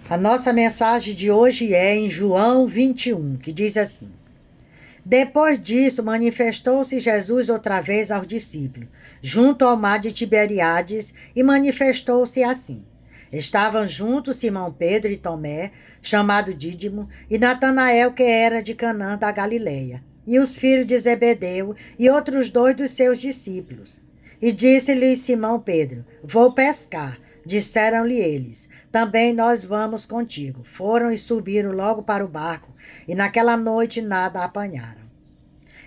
A nossa mensagem de hoje é em João 21, que diz assim: Depois disso, manifestou-se Jesus outra vez aos discípulos, junto ao mar de Tiberíades, e manifestou-se assim. Estavam juntos Simão Pedro e Tomé, chamado Dídimo, e Natanael, que era de Canaã da Galileia, e os filhos de Zebedeu, e outros dois dos seus discípulos. E disse-lhe Simão Pedro: Vou pescar. Disseram-lhe eles: Também nós vamos contigo. Foram e subiram logo para o barco, e naquela noite nada apanharam.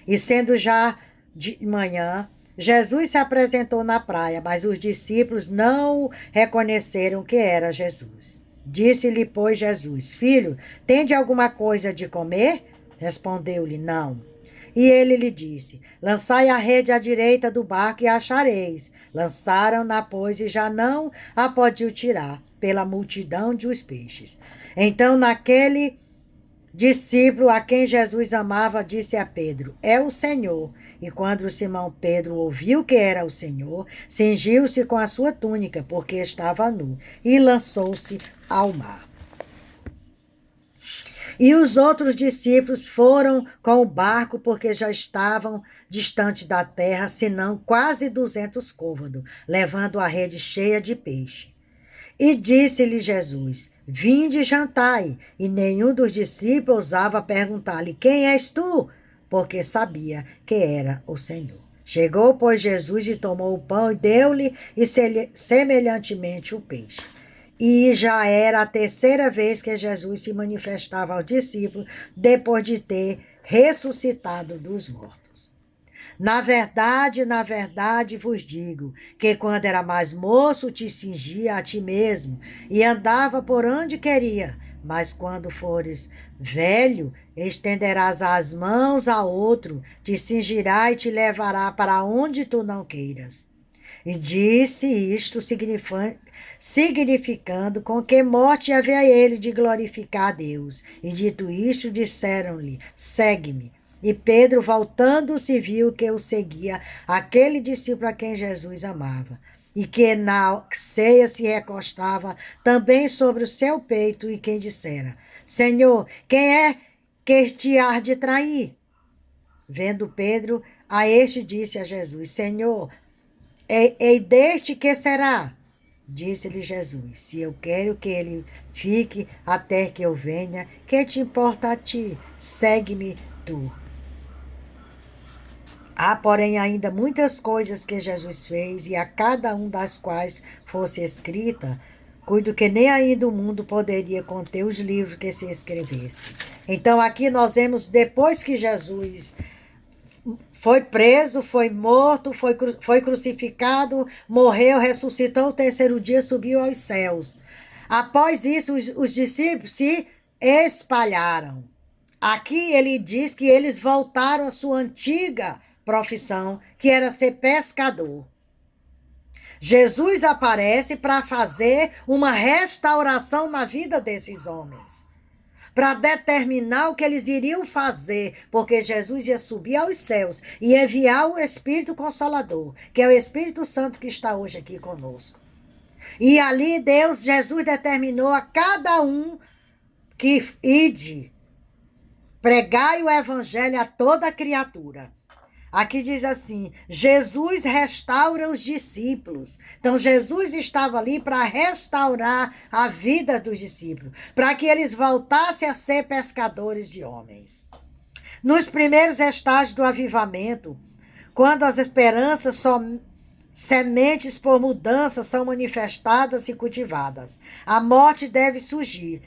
E sendo já de manhã, Jesus se apresentou na praia, mas os discípulos não reconheceram que era Jesus. Disse-lhe, pois, Jesus: Filho, tende alguma coisa de comer? Respondeu-lhe: Não. E ele lhe disse: Lançai a rede à direita do barco e a achareis. Lançaram-na, pois, e já não a podiam tirar, pela multidão dos peixes. Então, naquele discípulo a quem Jesus amava disse a Pedro: É o Senhor. E quando Simão Pedro ouviu que era o Senhor, cingiu-se com a sua túnica, porque estava nu, e lançou-se ao mar. E os outros discípulos foram com o barco, porque já estavam distante da terra, senão quase 200 côvados, levando a rede cheia de peixe. E disse-lhe Jesus: Vinde e jantai. E nenhum dos discípulos ousava perguntar-lhe: Quem és tu? Porque sabia que era o Senhor. Chegou, pois, Jesus e tomou o pão e deu-lhe, e semelhantemente o peixe. E já era a terceira vez que Jesus se manifestava aos discípulos, depois de ter ressuscitado dos mortos. Na verdade vos digo, que quando era mais moço te cingia a ti mesmo, e andava por onde queria, mas quando fores velho, estenderás as mãos a outro, te cingirá e te levará para onde tu não queiras. E disse isto, significando com que morte havia ele de glorificar a Deus. E dito isto, disseram-lhe: Segue-me. E Pedro, voltando-se, viu que o seguia aquele discípulo a quem Jesus amava, e que na ceia se recostava também sobre o seu peito, e quem dissera: Senhor, quem é que te há de trair? Vendo Pedro, a este disse a Jesus: Senhor, e deste que será? Disse-lhe Jesus: Se eu quero que ele fique até que eu venha, que te importa a ti? Segue-me tu. Há, porém, ainda muitas coisas que Jesus fez, e a cada um das quais fosse escrita, cuido que nem ainda o mundo poderia conter os livros que se escrevesse. Então, aqui nós vemos, depois que Jesus foi preso, foi morto, foi crucificado, morreu, ressuscitou, o terceiro dia subiu aos céus. Após isso, os discípulos se espalharam. Aqui ele diz que eles voltaram à sua antiga profissão, que era ser pescador. Jesus aparece para fazer uma restauração na vida desses homens, para determinar o que eles iriam fazer, porque Jesus ia subir aos céus e enviar o Espírito Consolador, que é o Espírito Santo que está hoje aqui conosco. E ali Jesus determinou a cada um que ide, pregai o evangelho a toda criatura. Aqui diz assim: Jesus restaura os discípulos. Então, Jesus estava ali para restaurar a vida dos discípulos, para que eles voltassem a ser pescadores de homens. Nos primeiros estágios do avivamento, quando as esperanças sementes por mudança são manifestadas e cultivadas, a morte deve surgir,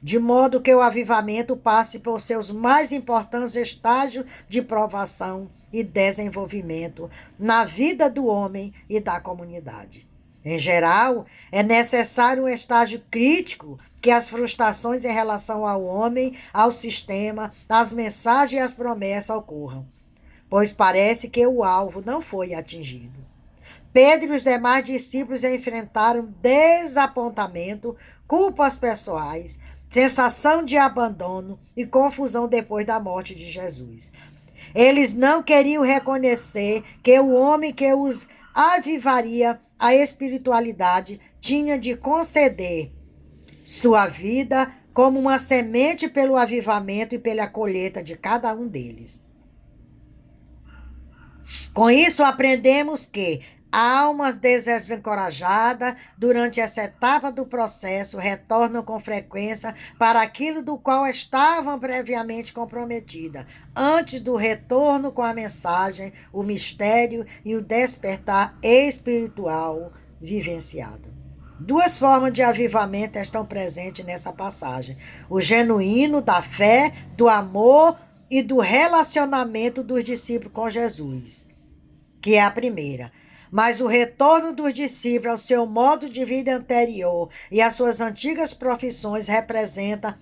de modo que o avivamento passe por seus mais importantes estágios de provação e desenvolvimento na vida do homem e da comunidade. Em geral, é necessário um estágio crítico que as frustrações em relação ao homem, ao sistema, às mensagens e às promessas ocorram, pois parece que o alvo não foi atingido. Pedro e os demais discípulos enfrentaram desapontamento, culpas pessoais, sensação de abandono e confusão depois da morte de Jesus. Eles não queriam reconhecer que o homem que os avivaria a espiritualidade tinha de conceder sua vida como uma semente pelo avivamento e pela colheita de cada um deles. Com isso, aprendemos que almas desencorajadas durante essa etapa do processo retornam com frequência para aquilo do qual estavam previamente comprometidas, antes do retorno com a mensagem, o mistério e o despertar espiritual vivenciado. Duas formas de avivamento estão presentes nessa passagem: o genuíno da fé, do amor e do relacionamento dos discípulos com Jesus, que é a primeira. Mas o retorno dos discípulos ao seu modo de vida anterior e às suas antigas profissões representa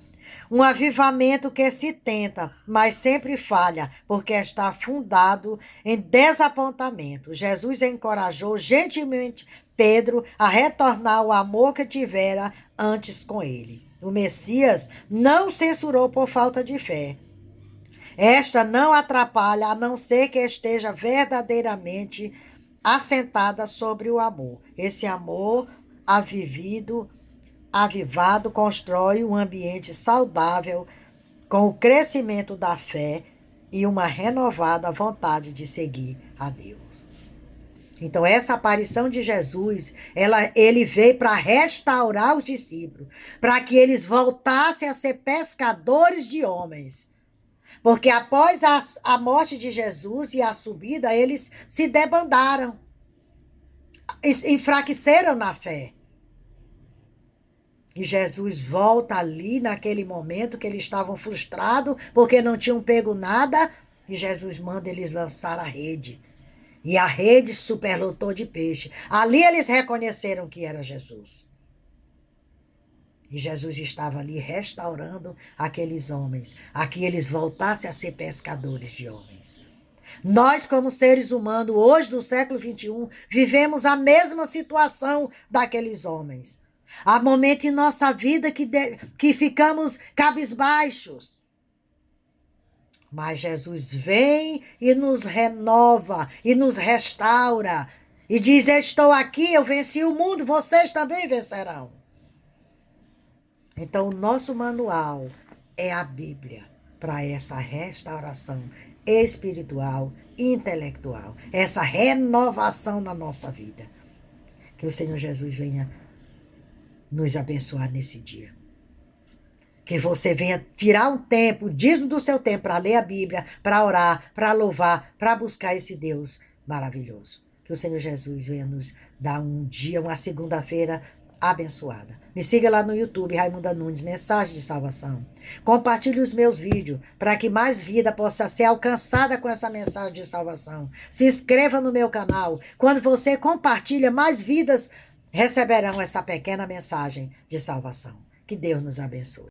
um avivamento que se tenta, mas sempre falha, porque está fundado em desapontamento. Jesus encorajou gentilmente Pedro a retornar ao amor que tivera antes com ele. O Messias não censurou por falta de fé. Esta não atrapalha, a não ser que esteja verdadeiramente assentada sobre o amor. Esse amor avivado constrói um ambiente saudável com o crescimento da fé e uma renovada vontade de seguir a Deus. Então, essa aparição de Jesus, ele veio para restaurar os discípulos, para que eles voltassem a ser pescadores de homens. Porque após a morte de Jesus e a subida, eles se debandaram, enfraqueceram na fé. E Jesus volta ali naquele momento que eles estavam frustrados porque não tinham pego nada, e Jesus manda eles lançar a rede. E a rede superlotou de peixe. Ali eles reconheceram que era Jesus. E Jesus estava ali restaurando aqueles homens, a que eles voltassem a ser pescadores de homens. Nós, como seres humanos, hoje do século XXI, vivemos a mesma situação daqueles homens. Há momentos em nossa vida que ficamos cabisbaixos. Mas Jesus vem e nos renova, e nos restaura. E diz, estou aqui, eu venci o mundo, vocês também vencerão. Então, o nosso manual é a Bíblia para essa restauração espiritual, intelectual, essa renovação na nossa vida. Que o Senhor Jesus venha nos abençoar nesse dia. Que você venha tirar um tempo, dízimo do seu tempo, para ler a Bíblia, para orar, para louvar, para buscar esse Deus maravilhoso. Que o Senhor Jesus venha nos dar um dia, uma segunda-feira abençoada. Me siga lá no YouTube, Raimunda Nunes, Mensagem de Salvação. Compartilhe os meus vídeos para que mais vida possa ser alcançada com essa mensagem de salvação. Se inscreva no meu canal. Quando você compartilha, mais vidas receberão essa pequena mensagem de salvação. Que Deus nos abençoe.